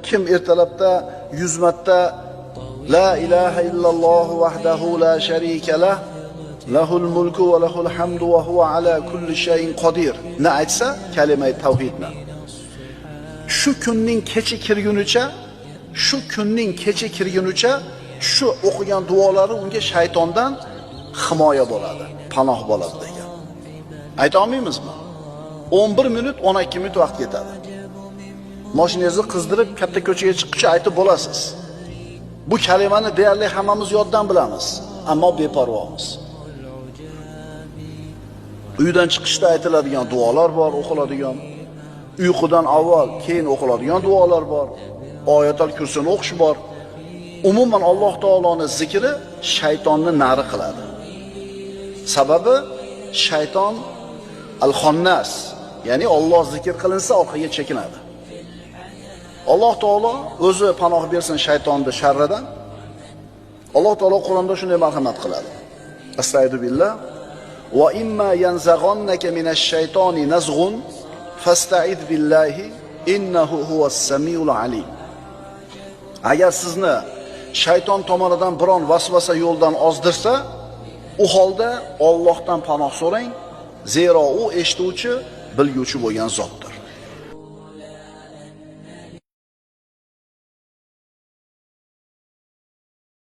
kim ertalabda 100 marta la ilaha illalloh vahdahu la sharika lah lahul mulku va lahul hamdu va huva ala kulli shay'in qodir na aytsa kalima tavhidni, shu kunning kecha kirgunicha shu o'qigan duolari unga shaytondan himoya bo'ladi, panoh bo'ladi degan. Ayta olmaymizmi? 11 minut 12 minut vaqt ketadi. Mashinangizni qizdirib katta ko'chaga chiqquncha aytib bo'lasiz. Bu kalimani deyarli hammamiz yoddan bilamiz, ammo beparvomiz. Uydan chiqishda aytiladigan duolar bor, o'qiladigan. Uyqudan avval, keyin o'qiladigan duolar bor. Oyatul kursini o'qish bor. Umuman Alloh taoloning zikri shaytonni nari qiladi. Sababi shayton al-xonnas, ya'ni Alloh zikr qilinsa orqaga chekinadi. Alloh taolo o'zi panoh bersin shaytonning sharridan. Alloh taolo Qur'onda shunday marhamat qiladi. Astagfirullah. Va imma yanzaghannaka minash shaytoni nazghun fasta'id billahi innahu huwas samiul alim. Agar sizni shayton tomonidan biron vasvasa yo'ldan ozdirsa, u holda Allohdan panoh so'rang, zero u eshituvchi, bilguvchi bo'lgan zotdir.